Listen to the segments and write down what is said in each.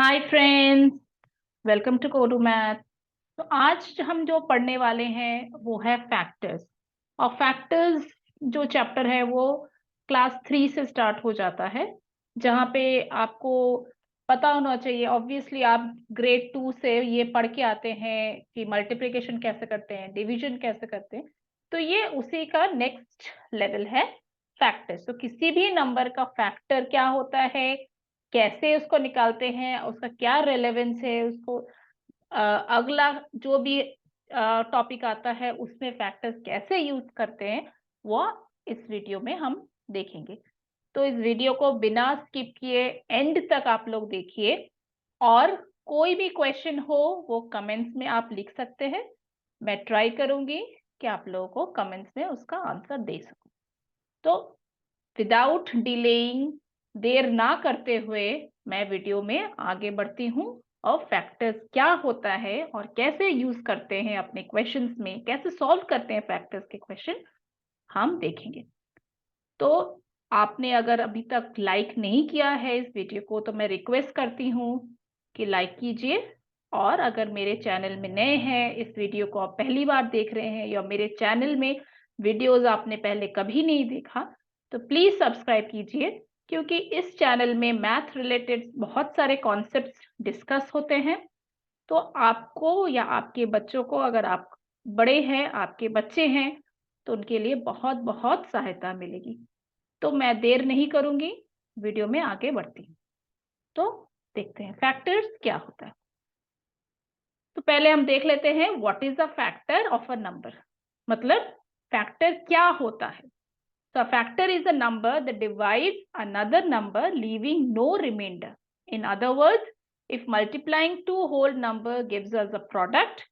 Hi friends, welcome to कोडू math. तो आज हम जो पढ़ने वाले हैं वो है फैक्टर्स। और फैक्टर्स जो चैप्टर है वो क्लास 3 से स्टार्ट हो जाता है, जहाँ पे आपको पता होना चाहिए। ऑब्वियसली आप ग्रेड 2 से ये पढ़ के आते हैं कि मल्टीप्लिकेशन कैसे करते हैं, डिवीजन कैसे करते हैं। तो ये उसी का नेक्स्ट लेवल है, फैक्टर्स। तो किसी भी नंबर का फैक्टर क्या होता है, कैसे उसको निकालते हैं, उसका क्या रेलेवेंस है, उसको अगला जो भी टॉपिक आता है उसमें फैक्टर्स कैसे यूज करते हैं, वो इस वीडियो में हम देखेंगे। तो इस वीडियो को बिना स्किप किए एंड तक आप लोग देखिए, और कोई भी क्वेश्चन हो वो कमेंट्स में आप लिख सकते हैं। मैं ट्राई करूंगी कि आप लोगों को कमेंट्स में उसका आंसर दे सकूं। तो विदाउट डिलेइंग, देर ना करते हुए मैं वीडियो में आगे बढ़ती हूँ, और फैक्टर्स क्या होता है और कैसे यूज करते हैं अपने क्वेश्चंस में, कैसे सॉल्व करते हैं फैक्टर्स के क्वेश्चन, हम देखेंगे। तो आपने अगर अभी तक लाइक नहीं किया है इस वीडियो को, तो मैं रिक्वेस्ट करती हूँ कि लाइक कीजिए। और अगर मेरे चैनल में नए हैं, इस वीडियो को आप पहली बार देख रहे हैं, या मेरे चैनल में वीडियोस आपने पहले कभी नहीं देखा, तो प्लीज सब्सक्राइब कीजिए। क्योंकि इस चैनल में मैथ रिलेटेड बहुत सारे कॉन्सेप्ट्स डिस्कस होते हैं। तो आपको या आपके बच्चों को, अगर आप बड़े हैं, आपके बच्चे हैं, तो उनके लिए बहुत बहुत सहायता मिलेगी। तो मैं देर नहीं करूंगी, वीडियो में आगे बढ़ती हूँ। तो देखते हैं फैक्टर्स क्या होता है। तो पहले हम देख लेते हैं what is the factor of a number. मतलब फैक्टर क्या होता है। So a factor is a number that divides another number leaving no remainder. In other words, if multiplying two whole number gives us a product,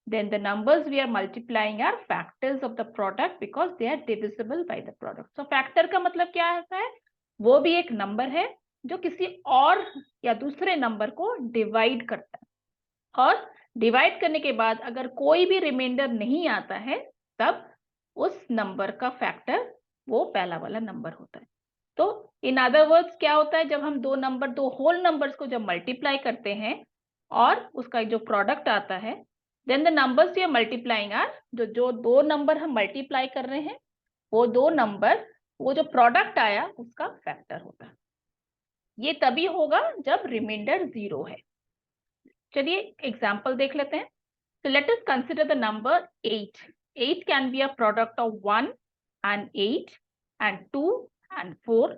then the numbers we are multiplying are factors of the product because they are divisible by the product. So factor का मतलब क्या है? वो भी एक number है जो किसी और या दूसरे नंबर को डिवाइड करता है, और डिवाइड करने के बाद अगर कोई भी रिमाइंडर नहीं आता है, तब उस नंबर का फैक्टर वो पहला वाला नंबर होता है। तो इन अदर वर्ड्स क्या होता है, जब हम दो होल नंबर्स को जब मल्टीप्लाई करते हैं और उसका जो प्रोडक्ट आता है, then the numbers we are multiplying are, जो जो दो नंबर हम मल्टीप्लाई कर रहे हैं, वो दो नंबर, वो जो प्रोडक्ट आया उसका फैक्टर होता है। ये तभी होगा जब रिमाइंडर 0 है। चलिए एग्जाम्पल देख लेते हैं। So let us consider the number 8. 8 can be a product of 1 and 8 and 2 and 4.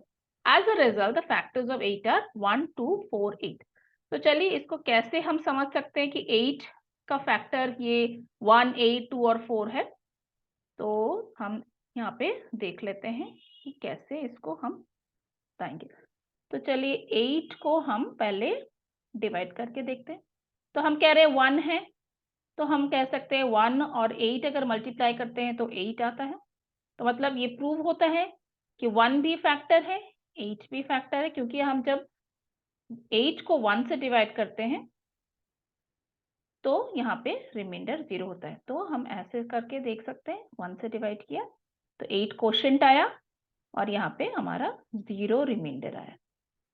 As a result, the factors of 8 are 1, 2, 4, 8. तो चलिए इसको कैसे हम समझ सकते हैं कि 8 का फैक्टर ये 1, 8, 2 और 4 है। तो हम यहाँ पे देख लेते हैं कि कैसे इसको हम बताएंगे। तो चलिए 8 को हम पहले डिवाइड करके देखते हैं। तो हम कह रहे हैं 1 है, तो हम कह सकते हैं 1 और 8 अगर मल्टीप्लाई करते हैं तो 8 आता है। तो मतलब ये प्रूव होता है कि 1 भी फैक्टर है, 8 भी फैक्टर है, क्योंकि हम जब 8 को 1 से डिवाइड करते हैं तो यहाँ पे रिमाइंडर 0 होता है। तो हम ऐसे करके देख सकते हैं, 1 से डिवाइड किया तो 8 क्वोशंट आया, और यहाँ पे हमारा 0 रिमाइंडर आया।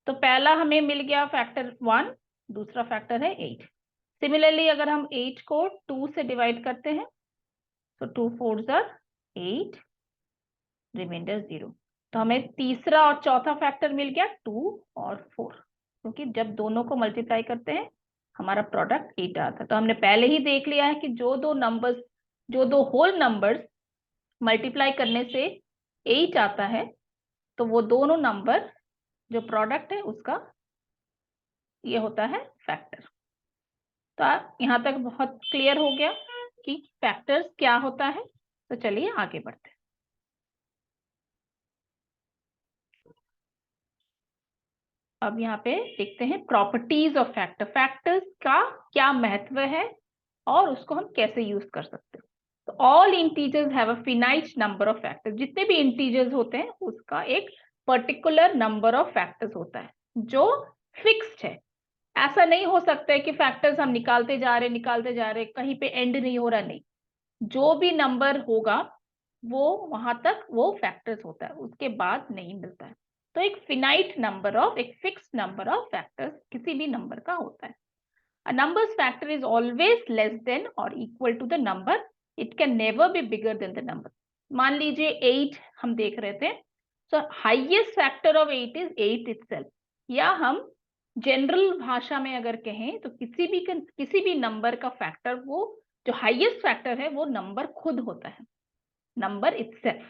तो पहला हमें मिल गया फैक्टर 1, दूसरा फैक्टर है 8। सिमिलरली अगर हम 8 को 2 से डिवाइड करते हैं तो 2 4s are 8, रिमाइंडर 0। तो हमें तीसरा और चौथा फैक्टर मिल गया 2 और 4, क्योंकि जब दोनों को मल्टीप्लाई करते हैं हमारा प्रोडक्ट 8 आता है। तो हमने पहले ही देख लिया है कि जो दो होल नंबर्स मल्टीप्लाई करने से 8 आता है, तो वो दोनों नंबर जो प्रोडक्ट है उसका ये होता है फैक्टर। तो यहाँ तक बहुत क्लियर हो गया कि फैक्टर्स क्या होता है। तो चलिए आगे बढ़ते हैं। अब यहाँ पे देखते हैं प्रॉपर्टीज ऑफ फैक्टर। फैक्टर्स का क्या महत्व है और उसको हम कैसे यूज कर सकते हैं। तो all integers have a finite number of factors. जितने भी इंटीजर्स होते हैं उसका एक पर्टिकुलर नंबर ऑफ फैक्टर्स होता है जो फिक्स्ड है। ऐसा नहीं हो सकता है कि फैक्टर्स हम निकालते जा रहे कहीं पे एंड नहीं हो रहा, नहीं। जो भी नंबर होगा वो वहां तक वो फैक्टर्स होता है, उसके बाद नहीं मिलता है। तो एक फिनाइट नंबर ऑफ, एक फिक्स्ड नंबर ऑफ फैक्टर्स किसी भी नंबर का होता है. A number's factor is always less than or equal to the number. It can never be bigger than the number. मान लीजिए 8 हम देख रहे थे. So highest factor of 8 is 8 itself. या हम जनरल भाषा में अगर कहें तो किसी भी नंबर का फैक्टर, वो जो हाईएस्ट फैक्टर है वो नंबर खुद होता है, नंबर इटसेल्फ.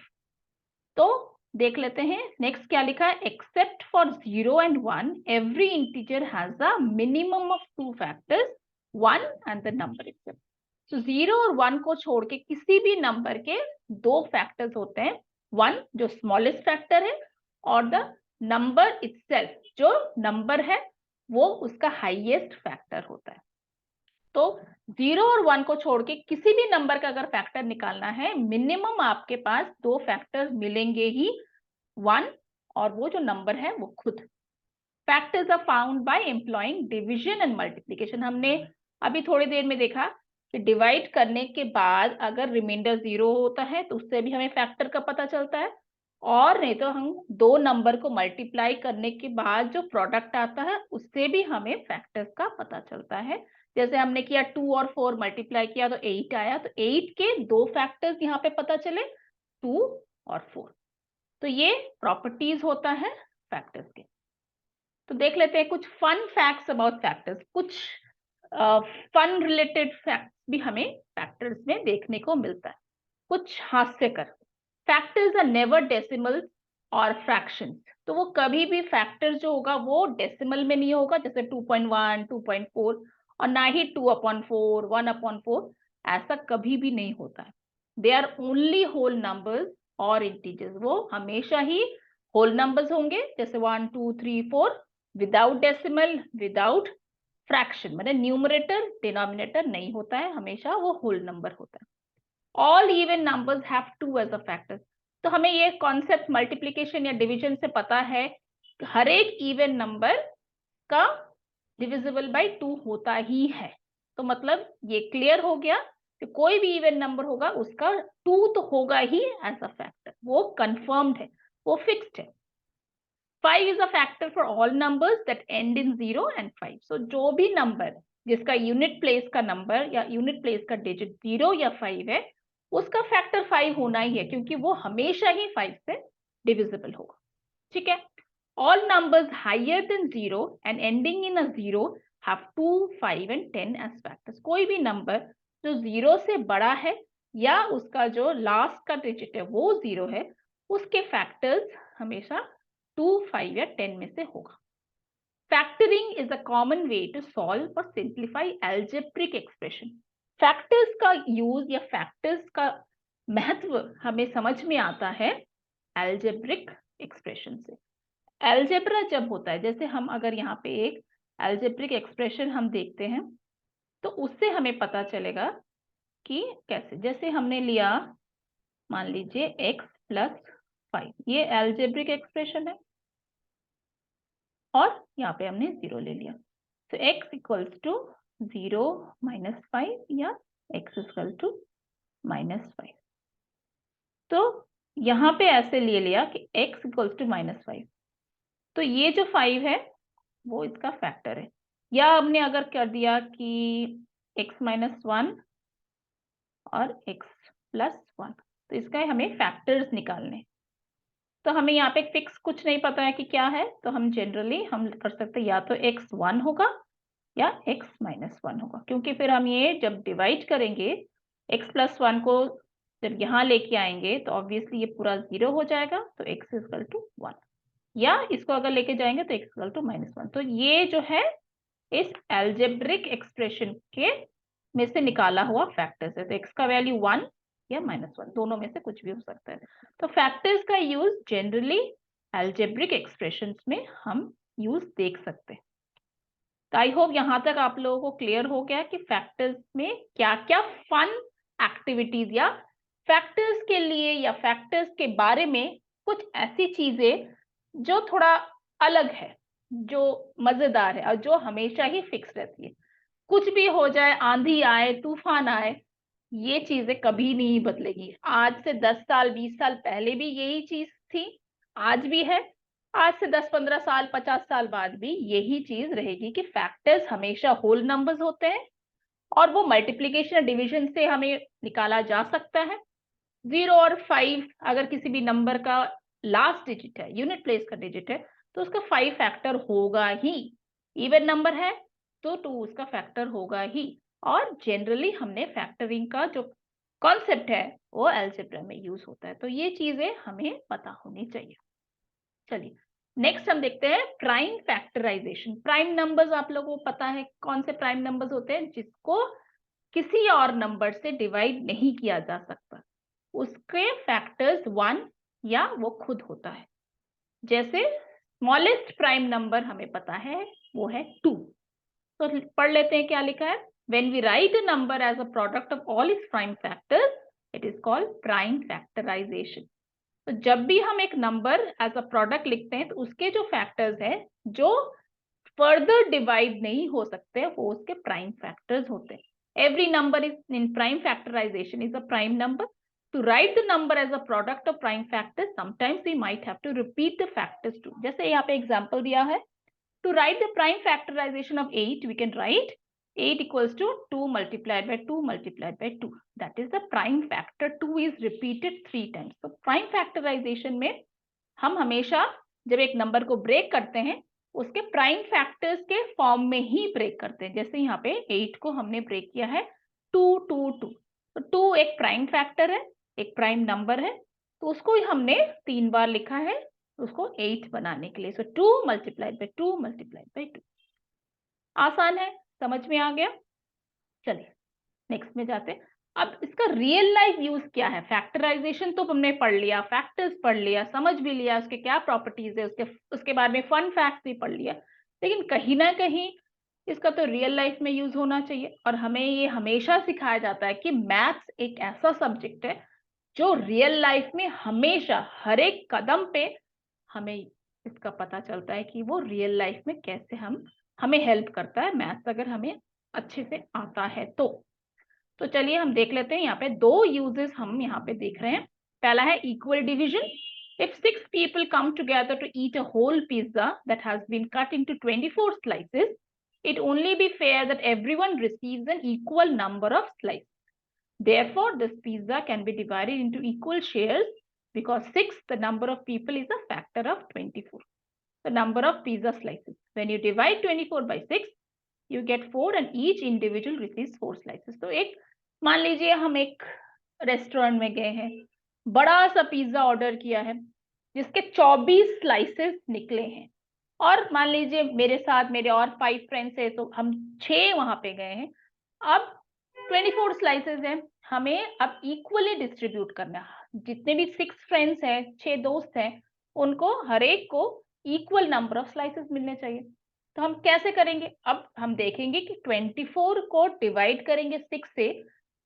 तो देख लेते हैं नेक्स्ट क्या लिखा है. Except for 0 and 1 every integer has a minimum of 2 factors, 1 and the number itself. So 0 और 1 को छोड़ के किसी भी नंबर के 2 फैक्टर्स होते हैं. 1 जो स्मॉलेस्ट फैक्टर है और द नंबर इटसेल्फ जो नंबर है वो उसका हाईएस्ट फैक्टर होता है. तो 0 और 1 को छोड़ के किसी भी नंबर का अगर फैक्टर निकालना है, मिनिमम आपके पास 2 फैक्टर्स मिलेंगे ही, 1 और वो जो नंबर है वो खुद. Factors are found by employing division and multiplication. हमने अभी थोड़ी देर में देखा कि डिवाइड करने के बाद अगर रिमाइंडर 0 होता है तो उससे भी हमें फैक्टर का पता चलता है, और नहीं तो हम 2 नंबर को मल्टीप्लाई करने के बाद जो प्रोडक्ट आता है उससे भी हमें फैक्टर्स का पता चलता है. जैसे हमने किया 2 और 4 मल्टीप्लाई किया तो 8 आया, तो 8 के 2 फैक्टर्स यहाँ पे पता चले, 2 और 4. तो ये प्रॉपर्टीज होता है फैक्टर्स के. तो देख लेते हैं कुछ फन फैक्ट्स अबाउट फैक्टर्स. कुछ फन रिलेटेड फैक्ट्स भी हमें फैक्टर्स में देखने को मिलता है, कुछ हास्यकर. फैक्टर्स आर नेवर डेसिमल और फ्रैक्शंस. तो वो कभी भी फैक्टर जो होगा वो डेसिमल में नहीं होगा, जैसे 2.1, 2.4, और ना ही 2/4, 1/4, ऐसा कभी भी नहीं होता है. They are only whole numbers और इंटीजर्स. वो हमेशा ही होल नंबर्स होंगे, जैसे 1, 2, 3, 4, विदाउट डेसिमल, विदाउट फ्रैक्शन. मतलब न्यूमरेटर डिनोमिनेटर नहीं होता है, हमेशा वो होल नंबर होता है. All even numbers have 2 as a factor. तो हमें ये कॉन्सेप्ट मल्टीप्लिकेशन या डिवीजन से पता है, हर एक इवन नंबर का डिविजिबल बाय 2 होता ही है. तो मतलब ये क्लियर हो गया कि कोई भी इवन नंबर होगा उसका 2 तो होगा ही एज अ फैक्टर. वो कंफर्म्ड है, वो फिक्स्ड है. 5 is a factor for all numbers that end in 0 and 5. So जो भी नंबर जिसका यूनिट प्लेस का नंबर या यूनिट प्लेस का डिजिट 0 या 5 है, उसका फैक्टर 5 होना ही है, क्योंकि वो हमेशा ही 5 से डिविजिबल होगा. ठीक है. All numbers higher than 0 and ending in a 0 have 2, 5 and 10 as factors. कोई भी नंबर जो 0 से बड़ा है या उसका जो लास्ट का डिजिट है वो 0 है, उसके फैक्टर्स हमेशा 2, 5 या 10 में से होगा. Factoring is a common way to solve और सिंप्लीफाई एल्जेब्रिक एक्सप्रेशन. फैक्टर्स का यूज या फैक्टर्स का महत्व हमें समझ में आता है एल्जेब्रिक एक्सप्रेशन से. एल्जेब्रा जब होता है, जैसे हम अगर यहाँ पे एक एल्जेब्रिक एक्सप्रेशन हम देखते हैं तो उससे हमें पता चलेगा कि कैसे. जैसे हमने लिया, मान लीजिए x + 5, ये एल्जेब्रिक एक्सप्रेशन है और यहाँ पे हमने 0 ले लिया. तो x = 0 - 5 या x = -5. तो यहाँ पे ऐसे ले लिया कि x = -5, तो ये जो 5 है वो इसका फैक्टर है. या हमने अगर कर दिया कि x - 1 और x + 1, तो इसका हमें फैक्टर्स निकालने. तो हमें यहाँ पे फिक्स कुछ नहीं पता है कि क्या है, तो हम जनरली हम कर सकते हैं या तो x 1 होगा या x - 1 होगा, क्योंकि फिर हम ये जब डिवाइड करेंगे x + 1 को जब यहाँ लेके आएंगे तो ऑब्वियसली ये पूरा 0 हो जाएगा, तो x = 1. या इसको अगर लेके जाएंगे तो x = -1. तो ये जो है इस एल्जेब्रिक एक्सप्रेशन के में से निकाला हुआ फैक्टर्स है. तो x का वैल्यू 1 या -1, दोनों में से कुछ भी हो सकता है. तो फैक्टर्स का यूज जनरली एल्जेब्रिक एक्सप्रेशंस में हम यूज देख सकते हैं. तो आई होप यहाँ तक आप लोगों को क्लियर हो गया कि फैक्टर्स में क्या क्या फन एक्टिविटीज या फैक्टर्स के लिए या फैक्टर्स के बारे में कुछ ऐसी चीजें जो थोड़ा अलग है, जो मजेदार है और जो हमेशा ही फिक्स रहती है. कुछ भी हो जाए, आंधी आए, तूफान आए, ये चीजें कभी नहीं बदलेगी. आज से 10 साल 20 साल पहले भी यही चीज थी, आज भी है आज से 10-15 साल 50 साल बाद भी यही चीज रहेगी कि फैक्टर्स हमेशा होल नंबर्स होते हैं और वो मल्टीप्लीकेशन या डिवीजन से हमें निकाला जा सकता है। 0 और 5 अगर किसी भी नंबर का लास्ट डिजिट है, यूनिट प्लेस का डिजिट है, तो उसका 5 फैक्टर होगा ही। इवन नंबर है तो 2 उसका फैक्टर होगा ही। और जनरली हमने फैक्टरिंग का जो कॉन्सेप्ट है वो अलजेब्रा में यूज होता है, तो ये चीजें हमें पता होनी चाहिए। चलिए नेक्स्ट हम देखते हैं प्राइम फैक्टराइजेशन। प्राइम नंबर्स आप लोगों को पता है कौन से प्राइम नंबर्स होते हैं, जिसको किसी और नंबर से डिवाइड नहीं किया जा सकता, उसके फैक्टर्स 1 या वो खुद होता है। जैसे स्मॉलेस्ट प्राइम नंबर हमें पता है वो है 2। तो पढ़ लेते हैं क्या लिखा है। When we write a number as a product of all its prime factors, it is called prime factorisation. तो जब भी हम एक नंबर एज अ प्रोडक्ट लिखते हैं तो उसके जो फैक्टर्स हैं जो फर्दर डिवाइड नहीं हो सकते वो उसके प्राइम फैक्टर्स होते हैं। Every number is in prime factorisation is a prime number. To write the number as a product of prime factors, sometimes we might have to repeat the factors too. जैसे यहाँ पे example दिया है, to write the prime factorization of 8, we can write 8 equals to 2 multiplied by 2 multiplied by 2. That is the prime factor. 2 is repeated 3 times. So prime factorization में हम हमेशा जब एक नंबर को ब्रेक करते हैं उसके प्राइम फैक्टर्स के फॉर्म में ही ब्रेक करते हैं। जैसे यहाँ पे 8 को हमने ब्रेक किया है 2 2 2, तो 2 एक प्राइम फैक्टर है, एक प्राइम नंबर है, तो उसको हमने 3 बार लिखा है उसको 8 बनाने के लिए। सो 2 मल्टीप्लाइड बाई 2 मल्टीप्लाइड बाई 2। आसान है, समझ में आ गया। चलिए नेक्स्ट में जाते हैं। अब इसका रियल लाइफ यूज क्या है। फैक्टराइजेशन तो हमने पढ़ लिया, फैक्टर्स पढ़ लिया, समझ भी लिया उसके क्या प्रॉपर्टीज है, उसके बारे में फन फैक्ट्स भी पढ़ लिया, लेकिन कहीं ना कहीं इसका तो रियल लाइफ में यूज होना चाहिए। और हमें ये हमेशा सिखाया जाता है कि मैथ्स एक ऐसा सब्जेक्ट है जो रियल लाइफ में हमेशा हर एक कदम पे हमें इसका पता चलता है कि वो रियल लाइफ में कैसे हमें हेल्प करता है, मैथ्स अगर हमें अच्छे से आता है तो चलिए हम देख लेते हैं। यहाँ पे दो यूजेस हम यहाँ पे देख रहे हैं। पहला है equal division. If 6 people come together to eat a whole pizza that has been cut into 24 slices, it only be fair that everyone receives an equal number of slices. Therefore, this pizza can be divided into equal shares because 6, the number of people, is a factor of 24. The number of pizza slices. When you divide 24 by 6, you get 4 and each individual receives 4 slices. तो एक मान लीजिए हम एक restaurant में गए हैं, बड़ा सा पिज्जा ऑर्डर किया है जिसके 24 स्लाइसेस निकले हैं, और मान लीजिए मेरे साथ मेरे और 5 फ्रेंड्स है तो हम 6 वहां पे गए हैं। अब 24 स्लाइसेस हैं, हमें अब इक्वली डिस्ट्रीब्यूट करना है। जितने भी 6 फ्रेंड्स हैं, 6 दोस्त हैं, उनको हर एक को इक्वल नंबर ऑफ स्लाइसेस मिलने चाहिए। तो हम कैसे करेंगे। अब हम देखेंगे कि 24 को डिवाइड करेंगे 6 से,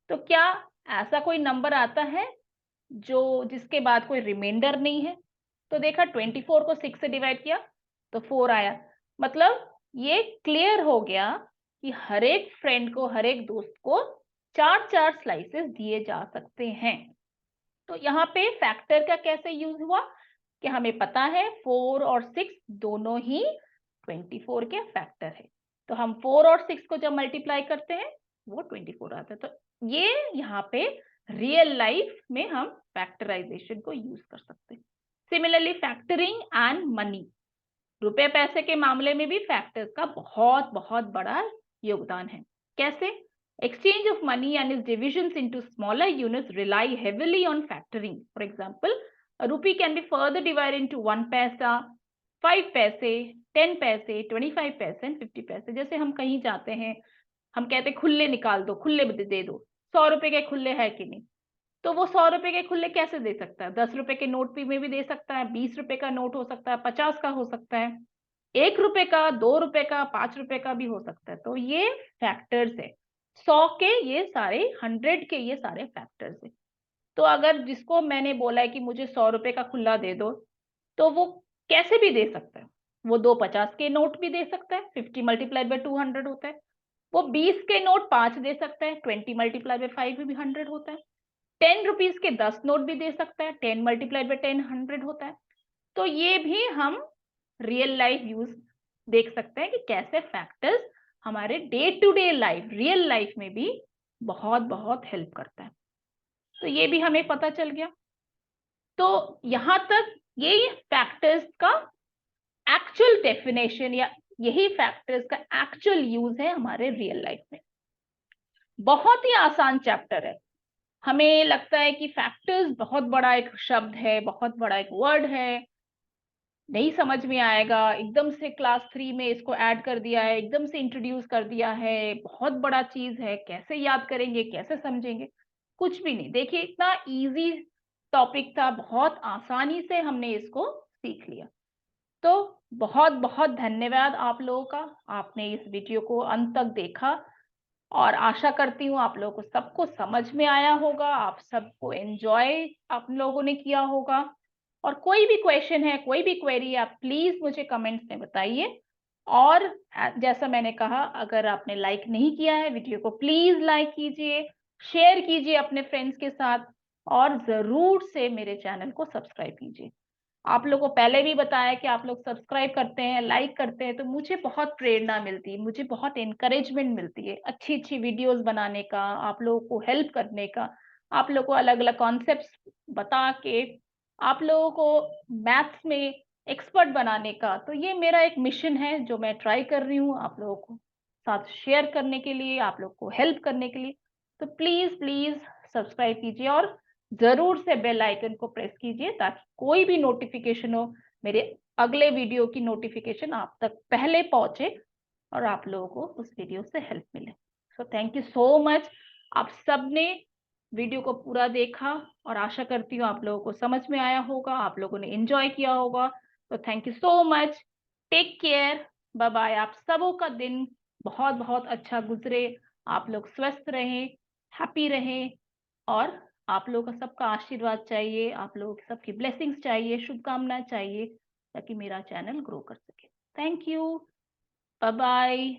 तो क्या ऐसा कोई नंबर आता है जो जिसके बाद कोई रिमाइंडर नहीं है। तो देखा 24 को 6 से डिवाइड किया तो 4 आया। मतलब ये क्लियर हो गया कि हर एक फ्रेंड को, हर एक दोस्त को 4-4 स्लाइसेस दिए जा सकते हैं। तो यहाँ पे फैक्टर का कैसे यूज हुआ कि हमें पता है 4 और 6 दोनों ही 24 के फैक्टर है, तो हम 4 और 6 को जब मल्टीप्लाई करते हैं वो 24 आता है। तो ये यहाँ पे रियल लाइफ में हम फैक्टराइजेशन को यूज कर सकते हैं। सिमिलरली फैक्टरिंग एंड मनी, रुपए पैसे के मामले में भी फैक्टर्स का बहुत बहुत बड़ा योगदान है। कैसे। Exchange of money and its divisions into smaller units rely heavily on factoring. For example, a rupee can be further divided into 1 paisa, 5 पैसे, 10 पैसे, 25 पैसे and 50 पैसे। जैसे हम कहीं जाते हैं, हम कहते हैं खुले निकाल दो, खुले दे दो, 100 रुपए के खुले है कि नहीं। तो वो 100 रुपए के खुले कैसे दे सकता है। 10 रुपए के नोट में भी दे सकता है, 20 रुपए का नोट हो सकता है, 50 का हो सकता है, 1 रुपए का, 2 रुपए का, 5 रुपए का भी हो सकता है। तो ये फैक्टर्स है। 100 के ये सारे, 100 के ये सारे फैक्टर्स है। तो अगर जिसको मैंने बोला है कि मुझे 100 रुपए का खुला दे दो, तो वो कैसे भी दे सकता है। वो 2 50 के नोट भी दे सकता है, 50 मल्टीप्लाइड बाय 200 होता है। वो 20 के नोट 5 दे सकता है, 20 मल्टीप्लाइड बाय 5 भी 100 होता है। 10 रुपीज के 10 नोट भी दे सकता है, 10 मल्टीप्लाइड बाय 10 100 होता है। तो ये भी हम रियल लाइफ यूज देख सकते हैं कि कैसे फैक्टर्स हमारे day to day life, real life में भी बहुत बहुत हेल्प करता है। तो ये भी हमें पता चल गया। तो यहां तक ये फैक्टर्स का एक्चुअल डेफिनेशन या यही फैक्टर्स का एक्चुअल यूज है हमारे रियल लाइफ में। बहुत ही आसान चैप्टर है। हमें लगता है कि फैक्टर्स बहुत बड़ा एक शब्द है, बहुत बड़ा एक वर्ड है, नहीं समझ में आएगा, एकदम से क्लास 3 में इसको ऐड कर दिया है, एकदम से इंट्रोड्यूस कर दिया है, बहुत बड़ा चीज है, कैसे याद करेंगे, कैसे समझेंगे? कुछ भी नहीं। देखिए, इतना इजी टॉपिक था, बहुत आसानी से हमने इसको सीख लिया। तो बहुत बहुत धन्यवाद आप लोगों का, आपने इस वीडियो को अंत तक देखा, और आशा करती हूँ आप लोगों को सबको समझ में आया होगा, आप सबको एंजॉय आप लोगों ने किया होगा। और कोई भी क्वेश्चन है, कोई भी क्वेरी है, आप प्लीज मुझे कमेंट्स में बताइए। और जैसा मैंने कहा, अगर आपने लाइक नहीं किया है वीडियो को, प्लीज लाइक कीजिए, शेयर कीजिए अपने फ्रेंड्स के साथ, और जरूर से मेरे चैनल को सब्सक्राइब कीजिए। आप लोगों को पहले भी बताया कि आप लोग सब्सक्राइब करते हैं, लाइक करते हैं, तो मुझे बहुत प्रेरणा मिलती है, मुझे बहुत एनकरेजमेंट मिलती है अच्छी अच्छी वीडियोस बनाने का, आप लोगों को हेल्प करने का, आप लोगों को अलग अलग कॉन्सेप्ट्स बता के आप लोगों को मैथ्स में एक्सपर्ट बनाने का। तो ये मेरा एक मिशन है जो मैं ट्राई कर रही हूँ आप लोगों को साथ शेयर करने के लिए, आप लोग को हेल्प करने के लिए। तो प्लीज प्लीज सब्सक्राइब कीजिए, और जरूर से बेल आइकन को प्रेस कीजिए, ताकि कोई भी नोटिफिकेशन हो, मेरे अगले वीडियो की नोटिफिकेशन आप तक पहले पहुंचे, और आप लोगों को उस वीडियो से हेल्प मिले। So thank you so much. आप सबने वीडियो को पूरा देखा, और आशा करती हूँ आप लोगों को समझ में आया होगा, आप लोगों ने एंजॉय किया होगा। तो thank you so much. Take care, bye bye. आप सबों का दिन बहुत बहुत अच्छा गुजरे, आप लोग स्वस्थ रहें, हैप्पी रहें, और आप लोगों का सबका आशीर्वाद चाहिए, आप लोगों की सबकी ब्लेसिंग्स चाहिए, शुभकामनाएं चाहिए, ताकि मेरा चैनल ग्रो कर सके। Thank you, bye bye.